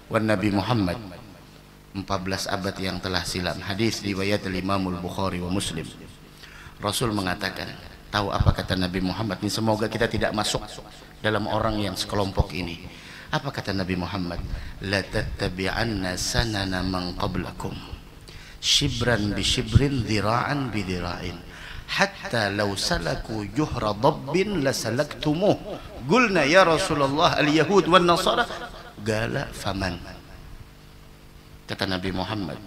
wan Nabi Muhammad 14 abad yang telah silam. Hadis riwayat Imam Bukhari wa Muslim. Rasul mengatakan, tahu apa kata Nabi Muhammad ini? Semoga kita tidak masuk dalam orang yang sekelompok ini. Apa kata Nabi Muhammad? La tattabi'anna sanana man qablakum shibran bi shibrin, dhira'an bi dhira'in, hatta law salaku juhra dabbin la salaktumuh. Qulna ya Rasulullah al-yahud wan nasara, qala faman. Kata Nabi Muhammad,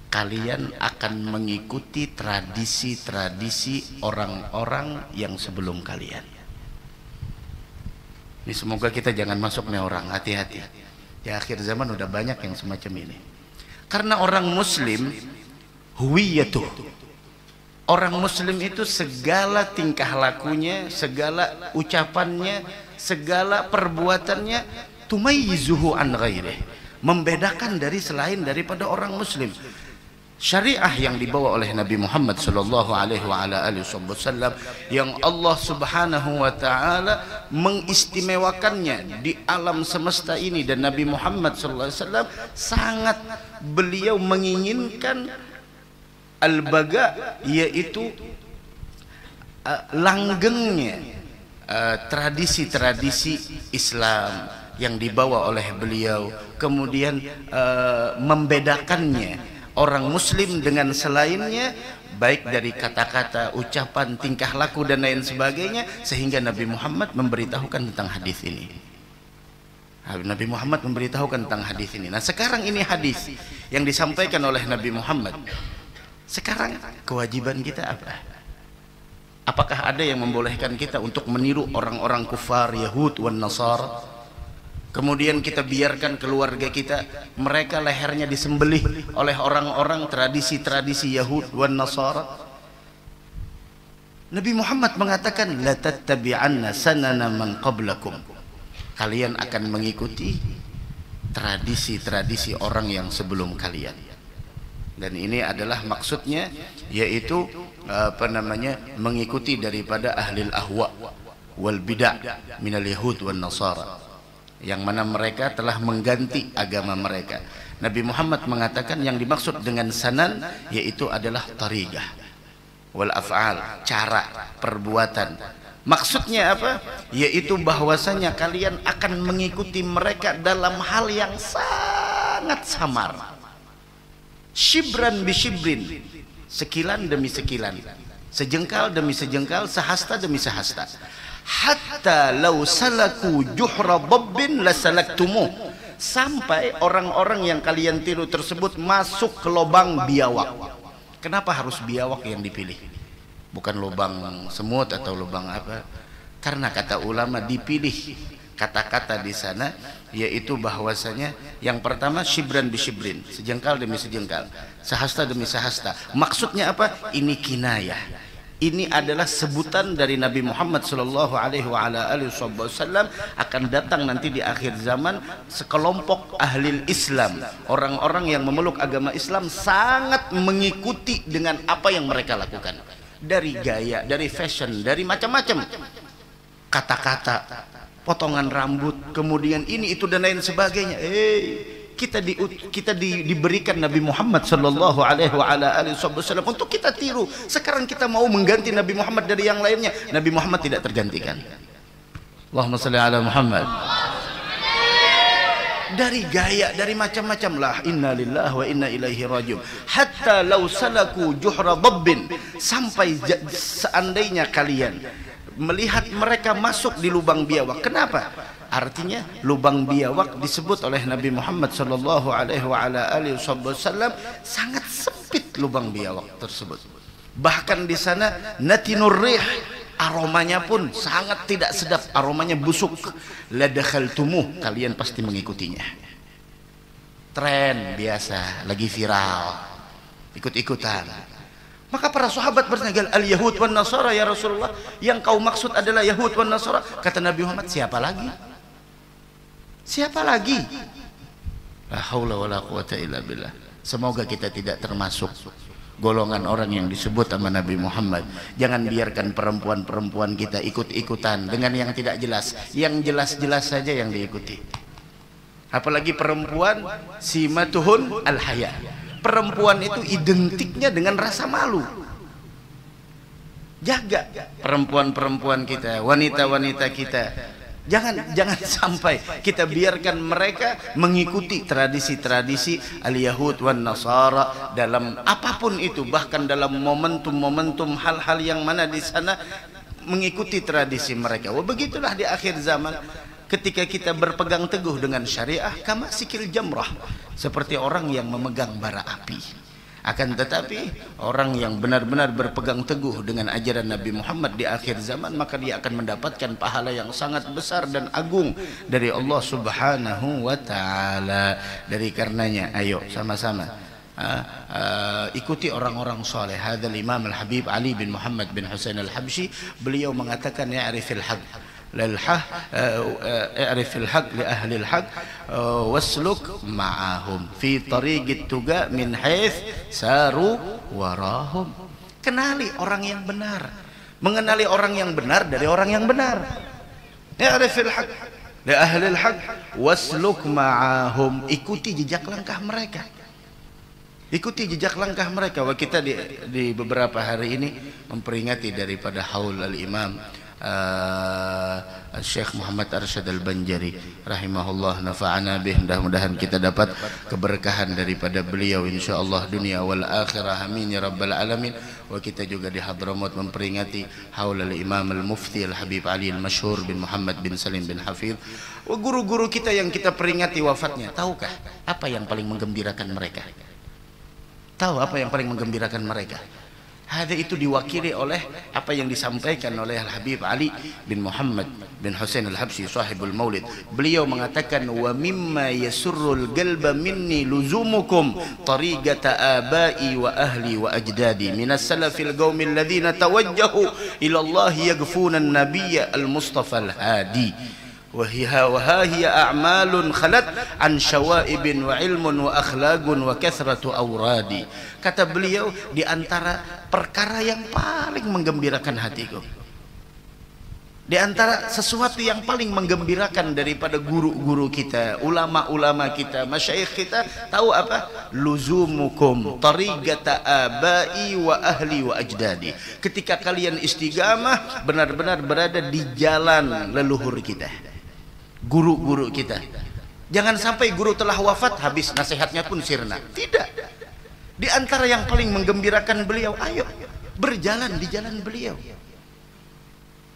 kalian akan mengikuti tradisi-tradisi orang-orang yang sebelum kalian. Ini semoga kita jangan masuk nih orang, hati-hati. Di akhir zaman udah banyak yang semacam ini. Karena orang muslim huwiyatuh. Orang muslim itu segala tingkah lakunya, segala ucapannya, segala perbuatannya tumayyizuhu an ghairih, membedakan dari selain daripada orang muslim. Syariah yang dibawa oleh Nabi Muhammad sallallahu alaihi wasallam yang Allah Subhanahu wa taala mengistimewakannya di alam semesta ini, dan Nabi Muhammad sallallahu alaihi wasallam sangat beliau menginginkan al-baga, yaitu langgengnya tradisi-tradisi Islam yang dibawa oleh beliau, kemudian membedakannya orang muslim dengan selainnya, baik dari kata-kata, ucapan, tingkah laku dan lain sebagainya, sehingga Nabi Muhammad memberitahukan tentang hadis ini. Nabi Muhammad memberitahukan tentang hadis ini. Nah, sekarang ini hadis yang disampaikan oleh Nabi Muhammad. Sekarang kewajiban kita apa? Apakah ada yang membolehkan kita untuk meniru orang-orang kufar Yahud wan Nasara? Kemudian kita biarkan keluarga kita, mereka lehernya disembelih oleh orang-orang tradisi-tradisi Yahud wan Nasara. Nabi Muhammad mengatakan, la tattabi'anna sanana man qablakum. Kalian akan mengikuti tradisi-tradisi orang yang sebelum kalian. Dan ini adalah maksudnya, yaitu mengikuti daripada ahlil ahwa wal bid'ah minal Yahud wan Nasara, yang mana mereka telah mengganti agama mereka. Nabi Muhammad mengatakan yang dimaksud dengan sanan yaitu adalah tariqah wal af'al, cara, perbuatan. Maksudnya apa? Yaitu bahwasanya kalian akan mengikuti mereka dalam hal yang sangat samar. Shibran bi shibrin, sekilan demi sekilan, sejengkal demi sejengkal, sehasta demi sehasta. Hatta law salaku juhra dabbin la salaktumuh, sampai orang-orang yang kalian tiru tersebut masuk ke lubang biawak. Kenapa harus biawak yang dipilih? Bukan lubang semut atau lubang apa? Karena kata ulama dipilih kata-kata di sana, yaitu bahwasanya yang pertama shibran bi shibrin, sejengkal demi sejengkal, sehasta demi sehasta. Maksudnya apa? Ini kinayah. Ini adalah sebutan dari Nabi Muhammad sallallahu alaihi wasallam akan datang nanti di akhir zaman sekelompok ahli Islam, orang-orang yang memeluk agama Islam sangat mengikuti dengan apa yang mereka lakukan, dari gaya, dari fashion, dari macam-macam kata-kata, potongan rambut, kemudian ini itu dan lain sebagainya. Kita diberikan Nabi Muhammad sallallahu alaihi wasallam untuk kita tiru. Sekarang kita mau mengganti Nabi Muhammad dari yang lainnya. Nabi Muhammad tidak tergantikan. Allahumma shalli ala Muhammad. Dari gaya, dari macam-macam lah. Inna lillahi wa inna ilaihi rajiun. Hatta law salaku juhra dabbin, sampai seandainya kalian melihat mereka masuk di lubang biawak. Kenapa? Artinya lubang biawak disebut oleh Nabi Muhammad sallallahu alaihi wasallam sangat sempit lubang biawak tersebut. Bahkan di sana natinur rih, aromanya pun sangat tidak sedap, aromanya busuk. La dakhaltumuh, kalian pasti mengikutinya. Tren biasa, lagi viral, ikut-ikutan. Maka para sahabat bertanya, al Yahud wan Nasara ya Rasulullah, yang kau maksud adalah Yahud wan Nasara? Kata Nabi Muhammad, siapa lagi? Siapa lagi? La haula wala quwata illa billah. Semoga kita tidak termasuk golongan orang yang disebut sama Nabi Muhammad. Jangan biarkan perempuan-perempuan kita ikut-ikutan dengan yang tidak jelas. Yang jelas-jelas saja yang diikuti. Apalagi perempuan, simatuhun al-haya. Perempuan itu identiknya dengan rasa malu. Jaga perempuan-perempuan kita, wanita-wanita kita. Jangan sampai kita biarkan mereka mengikuti tradisi-tradisi al-Yahud wan Nasara dalam apapun itu, bahkan dalam momentum-momentum hal-hal yang mana di sana mengikuti tradisi mereka. Wah, begitulah di akhir zaman ketika kita berpegang teguh dengan syariah, kama sikil jamrah, seperti orang yang memegang bara api. Akan tetapi orang yang benar-benar berpegang teguh dengan ajaran Nabi Muhammad di akhir zaman, maka dia akan mendapatkan pahala yang sangat besar dan agung dari Allah Subhanahu wa taala. Dari karenanya ayo sama-sama ikuti orang-orang saleh. Hadzal Imam Al-Habib Ali bin Muhammad bin Husain Al-Habsyi, beliau mengatakan ya'rifil haq اعرف الحق لأهل الحق واسلك معهم في طريق التقى من حيث ساروا وراهم. Kenali orang yang benar, mengenali orang yang benar dari orang yang benar. I'rifil haq li ahli al-haq wasluk ma'ahum, ikuti jejak langkah mereka. Ikuti jejak langkah mereka. Wah, kita di beberapa hari ini memperingati daripada haul al-Imam Syekh Muhammad Arsyad Al-Banjari rahimahullah, nafa'ana bih. Mudah-mudahan kita dapat keberkahan daripada beliau insyaallah dunia wal akhirah, amin ya rabbal alamin. Wa kita juga di Hadramaut memperingati haul al-Imam Al-Mufti Al-Habib Ali Al-Masyhur bin Muhammad bin Salim bin Hafidh. Wa guru-guru kita yang kita peringati wafatnya, tahukah apa yang paling menggembirakan mereka? Tahu apa yang paling menggembirakan mereka? Hada itu diwakili oleh apa yang disampaikan oleh Al-Habib Ali bin Muhammad bin Husain Al-Habsyi sahibul Maulid. Beliau mengatakan, wa mimma yasurrul qalba minni luzumukum tariqata abai wa ahli wa ajdadi minas salafil qaumil ladzina tawajjahu ila Allah yaghfuna an-nabiyya al-mustafa al-hadi. وها هي أعمال خلت عن شوائب وعلم وأخلاق وكثرة أوراد. Kata beliau, di antara perkara yang paling menggembirakan hatiku, di antara sesuatu yang paling menggembirakan daripada guru-guru kita, ulama-ulama kita, masyayikh kita, tahu apa? Luzumukum tariqata abai wa ahli wa ajdadi. Ketika kalian istiqamah, benar-benar berada di jalan leluhur kita, guru-guru kita. Jangan sampai guru telah wafat, habis nasihatnya pun sirna. Tidak. Di antara yang paling menggembirakan beliau, ayo berjalan di jalan beliau.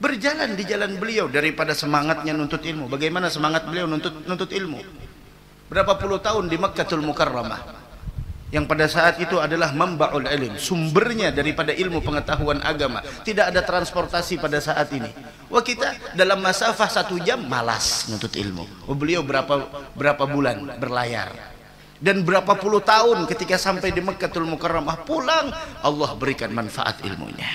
Berjalan di jalan beliau daripada semangatnya nuntut ilmu. Bagaimana semangat beliau nuntut ilmu? Berapa puluh tahun di Makkatul Mukarramah, yang pada saat itu adalah mamba'ul ilm, sumbernya daripada ilmu pengetahuan agama. Tidak ada transportasi pada saat ini. Wah, kita dalam masafah 1 jam malas nuntut ilmu. Oh, beliau berapa bulan berlayar, dan berapa puluh tahun ketika sampai di Makkatul Mukarramah pulang, Allah berikan manfaat ilmunya.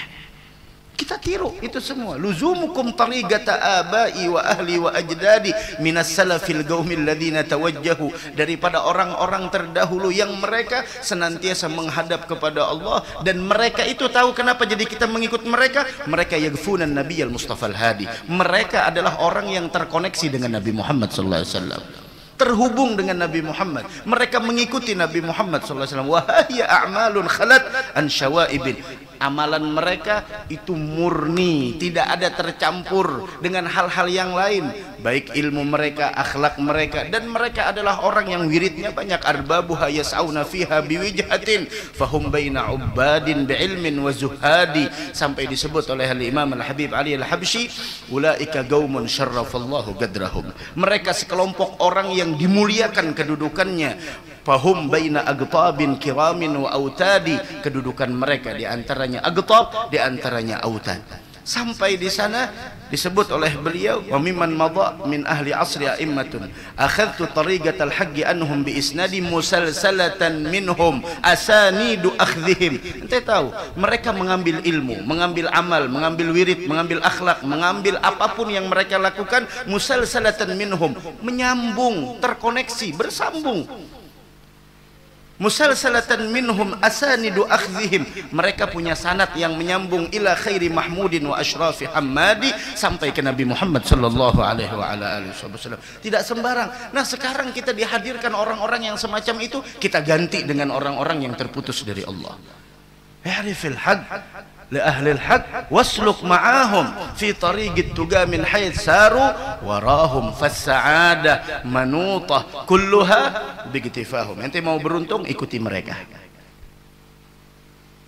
Kita tiru itu semua. Luzumukum tariqata abai wa ahli wa ajdadi minas salafil qaumil ladzina tawajjahu, daripada orang-orang terdahulu yang mereka senantiasa menghadap kepada Allah, dan mereka itu tahu kenapa jadi kita mengikut mereka. Mereka yaghfunan nabiyyal mustafa al-hadi. Mereka adalah orang yang terkoneksi dengan Nabi Muhammad sallallahu alaihi wasallam, terhubung dengan Nabi Muhammad. Mereka mengikuti Nabi Muhammad sallallahu alaihi wasallam. Wa hiya a'malun khalat an syawaibin. Amalan mereka itu murni, tidak ada tercampur dengan hal-hal yang lain, baik ilmu mereka, akhlak mereka, dan mereka adalah orang yang wiridnya banyak. Arbabuha yas'auna fiha biwijhatin fahum baina ubbadin bi'ilmin wa zuhadi, sampai disebut oleh Imam Al-Habib Ali Al-Habsyi, ulaika qaumun syarrafallahu qadrahum. Mereka sekelompok orang yang dimuliakan kedudukannya. Fahum baina agtabin kiramin wa autadi, kedudukan mereka di antaranya agtab, di antaranya autad. Sampai di sana disebut oleh beliau, wa mimman madha min ahli asri a'immatun akhadtu tariqatal haqqi anhum bi isnadi musalsalatan minhum asanidu akhdhihim. Ente tahu, mereka mengambil ilmu, mengambil amal, mengambil wirid, mengambil akhlak, mengambil apapun yang mereka lakukan, musalsalatan minhum, menyambung, terkoneksi, bersambung. musalsalatan minhum asanidu akhdhihim, mereka punya sanad yang menyambung ila khairi mahmudin wa asyrafi hammadi, sampai ke Nabi Muhammad sallallahu alaihi wa ala alihi wasallam. Tidak sembarang. Nah, sekarang kita dihadirkan orang-orang yang semacam itu, kita ganti dengan orang-orang yang terputus dari Allah. I'rifil haqq li ahli al-haqq wasluk ma'ahum fi tariqit tuqa min hayth saru warahum fas-sa'adah manutah kulluha bigtifahum. Ente mau beruntung, ikuti mereka.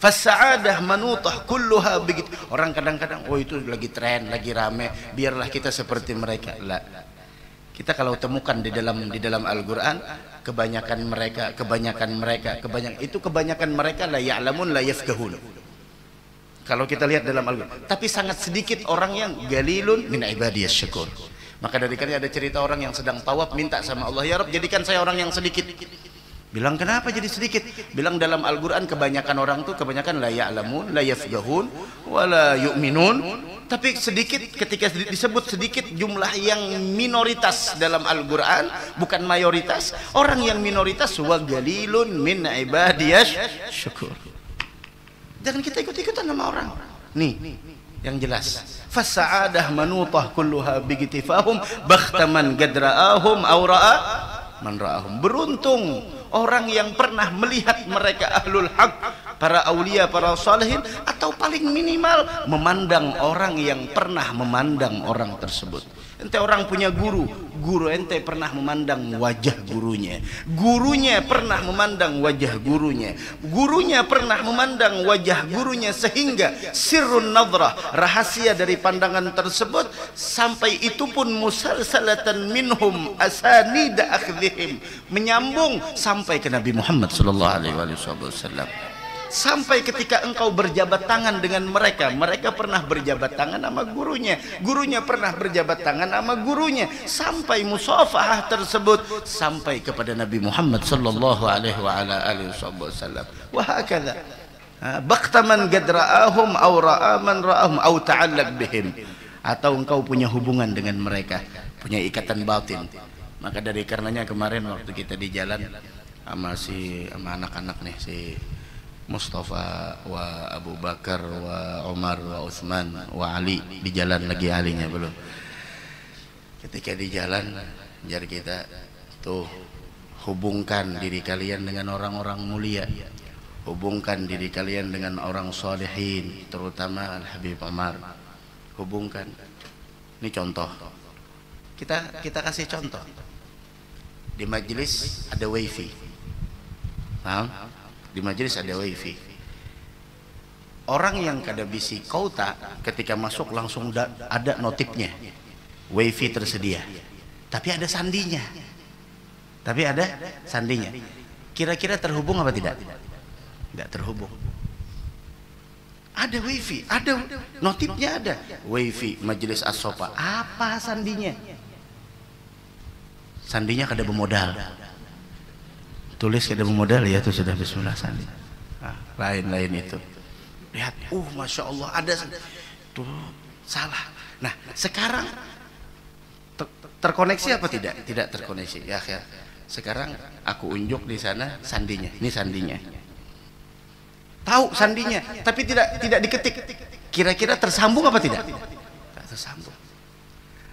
Fas-sa'adah manutah kulluha bigtifahum. Orang kadang-kadang, oh itu lagi tren, lagi rame, biarlah kita seperti mereka. La. Kita kalau temukan di dalam Al-Qur'an, kebanyakan mereka la ya'lamun la yafqahun. Kalau kita lihat dalam Al-Qur'an, tapi sangat sedikit orang yang galilun min ibadiyas syakur. Maka dari karena ada cerita orang yang sedang tawaf minta sama Allah, ya Rabb, jadikan saya orang yang sedikit. Bilang, kenapa jadi sedikit? Bilang dalam Al-Qur'an kebanyakan orang tuh la ya'lamun, la yafqahun, wa la yu'minun. Tapi sedikit, ketika disebut sedikit, jumlah yang minoritas dalam Al-Qur'an, bukan mayoritas. Orang yang minoritas wa galilun min ibadiyas syakur. Jangan kita ikut-ikutan sama orang. Nih, yang jelas. Fas-sa'adah manutah kulluha bigtifahum bakhtaman gadra'ahum aw ra'a man ra'ahum. Beruntung orang yang pernah melihat mereka ahlul haq, para aulia, para salihin, atau paling minimal memandang orang yang pernah memandang orang tersebut. Ente orang punya guru ente pernah memandang wajah gurunya, gurunya pernah memandang wajah gurunya, gurunya pernah memandang wajah gurunya, sehingga sirrun nadrah, rahasia dari pandangan tersebut, sampai itu pun musalsalatan minhum asanida akhdhihim, menyambung sampai ke Nabi Muhammad sallallahu alaihi wasallam. Sampai ketika engkau berjabat tangan dengan mereka, mereka pernah berjabat tangan sama gurunya, gurunya pernah berjabat tangan sama gurunya, sampai musafahah tersebut sampai kepada Nabi Muhammad sallallahu alaihi wasallam. Wa hakadha baqtaman gadra'ahum aw ra'a man ra'ahum aw ta'allaq bihim. Atau engkau punya hubungan dengan mereka, punya ikatan batin. Maka dari karenanya kemarin waktu kita di jalan sama anak-anak nih, si Mustafa wa Abu Bakar wa Umar wa Utsman wa Ali, di jalan lagi alinya belum. Ketika di jalan, jar kita tuh, hubungkan diri kalian dengan orang-orang mulia, hubungkan diri kalian dengan orang solehin, terutama Al Habib Umar. Hubungkan. Ini contoh. Kita kasih contoh. Di majelis ada wifi. Paham? Di majelis ada wifi. Orang yang kada bisi kota, ketika masuk langsung ada notifnya, wifi tersedia, tapi ada sandinya. Kira-kira terhubung apa tidak? Tidak terhubung. Ada wifi, ada notifnya, ada wifi majelis as-sofa. Apa sandinya? Sandinya kada bermodal. Tulis kada bermodal, ya itu sudah bismillah sandi. Lain itu. Lihat, masya Allah ada tuh, salah. Nah, sekarang terkoneksi apa tidak? Tidak terkoneksi. Ya. Sekarang aku unjuk di sana sandinya. Ini sandinya. Tahu sandinya, tapi tidak diketik. Kira-kira tersambung apa tidak? Tidak tersambung.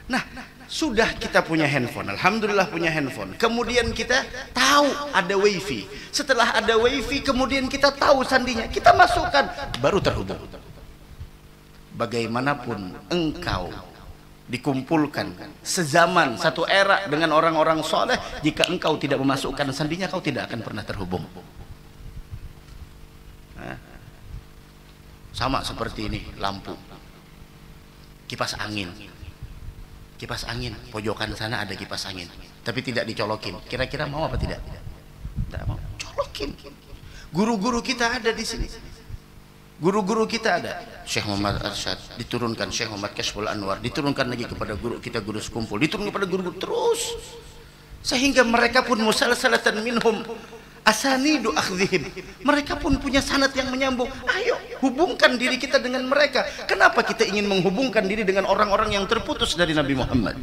Nah, sudah kita punya handphone, alhamdulillah punya handphone. Kemudian kita tahu ada wifi. Setelah ada wifi, kemudian kita tahu sandinya, kita masukkan, baru terhubung. Bagaimanapun engkau dikumpulkan sezaman, satu era dengan orang-orang soleh, jika engkau tidak memasukkan sandinya, kau tidak akan pernah terhubung. Sama seperti ini, lampu, kipas angin, pojokan sana ada kipas angin, tapi tidak dicolokin. Kira-kira mau apa tidak? Tidak mau. Colokin. Guru-guru kita ada di sini. Guru-guru kita ada. Syekh Muhammad Arsyad diturunkan, Syekh Muhammad Kashful Anwar diturunkan lagi kepada guru kita, guru sekumpul, diturunkan kepada guru-guru terus, sehingga mereka pun musalsalatan minhum asanidu akhdhihim. Mereka pun punya sanad yang menyambung. Ayo hubungkan diri kita dengan mereka. Kenapa kita ingin menghubungkan diri dengan orang-orang yang terputus dari Nabi Muhammad?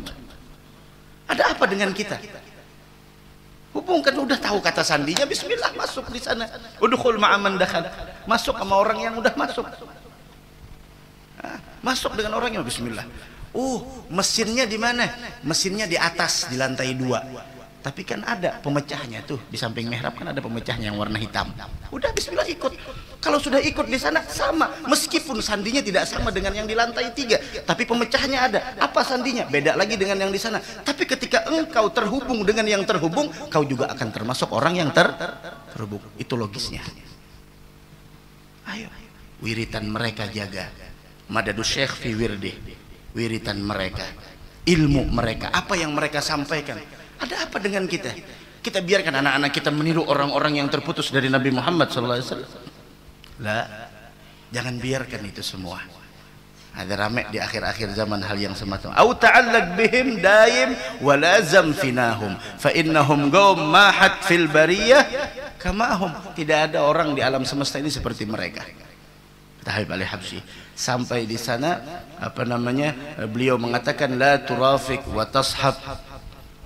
Ada apa dengan kita? Hubungkan, udah tahu kata sandinya, bismillah masuk di sana. Udkhul ma'aman dakhal. Masuk sama orang yang udah masuk. Masuk dengan orang yang bismillah. Mesinnya di mana? Mesinnya di atas, di lantai 2. Tapi kan ada pemecahnya tuh, di samping mihrab kan ada pemecahnya yang warna hitam. Udah bismillah ikut. Kalau sudah ikut di sana sama, meskipun sandinya tidak sama dengan yang di lantai 3, tapi pemecahnya ada. Apa sandinya? Beda lagi dengan yang di sana. Tapi ketika engkau terhubung dengan yang terhubung, kau juga akan termasuk orang yang terhubung. Itu logisnya. Ayo, wiritan mereka jaga. Madadus syekh fi wirdi. Wiritan mereka, ilmu mereka, apa yang mereka sampaikan. Ada apa dengan kita? Kita biarkan anak-anak kita meniru orang-orang yang terputus dari Nabi Muhammad SAW? Lah, jangan biarkan itu semua. Ada ramai di akhir-akhir zaman hal yang semacam. Au ta'allaq bihim daim wa lazam finahum fa innahum qaum mahat fil bariyah kamahum. Tidak ada orang di alam semesta ini seperti mereka. Tahib al-Habsyi sampai di sana beliau mengatakan la turafik wa tashab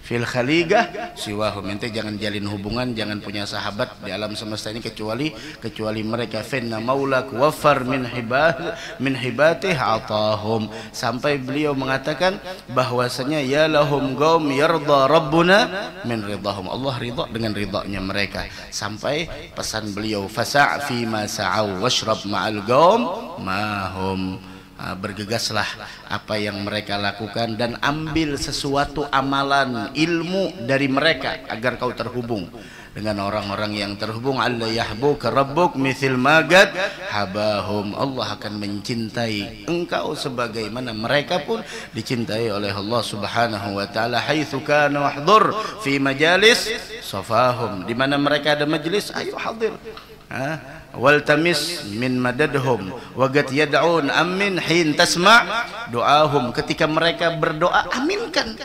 fil khaligah siwahum. Ente jangan jalin hubungan, jangan punya sahabat di alam semesta ini kecuali mereka. Finna maulak wafar min hibatih atahum. Sampai beliau mengatakan bahwasanya ya lahum qaum yarda rabbuna min ridahum. Allah ridha dengan ridhanya mereka. Sampai pesan beliau fasa' fi ma sa'au washrab ma'al qaum mahum. Bergegaslah apa yang mereka lakukan dan ambil sesuatu amalan ilmu dari mereka agar kau terhubung dengan orang-orang yang terhubung. Alla yahbuka rabbuk mithil magad habahum. Allah akan mencintai engkau sebagaimana mereka pun dicintai oleh Allah Subhanahu wa taala. Haitsu kana wahdur fi majalis safahum. Di mana mereka ada majlis, ayo hadir. Waltamis min madadhum wagat yad'un amin hin tasma' doahum. Ketika mereka berdoa, aminkan,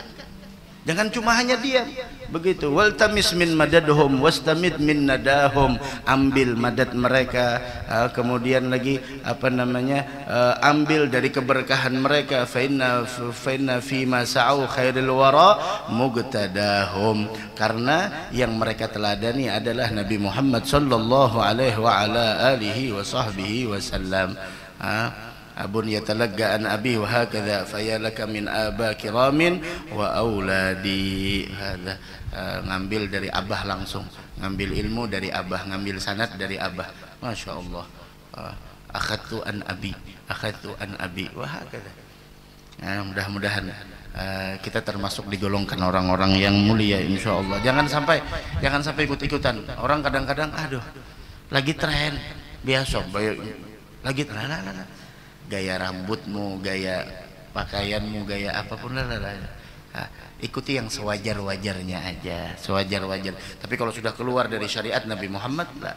jangan cuma hanya diam begitu. Waltamis min madadhum wastamid min nadahum. Ambil madad mereka, kemudian lagi ambil dari keberkahan mereka. fa inna fi ma sa'u khairil wara mugtadahum. Karena yang mereka teladani adalah Nabi Muhammad sallallahu alaihi wa ala alihi wa sahbihi wasallam. Abun yatalagga an abi wa hakadha fayalaka min aba kiramin wa auladi. Ngambil dari abah langsung, ngambil ilmu dari abah, ngambil sanad dari abah. Masya Allah. Akhadtu an abi wa hakadha. Mudah-mudahan kita termasuk digolongkan orang-orang yang mulia insya Allah. Jangan sampai ikut-ikutan. Orang kadang-kadang lagi tren biasa, lagi gaya rambutmu, gaya pakaianmu, gaya apapun ikuti yang sewajar-wajarnya aja, sewajar-wajar. Tapi kalau sudah keluar dari syariat Nabi Muhammad, lah,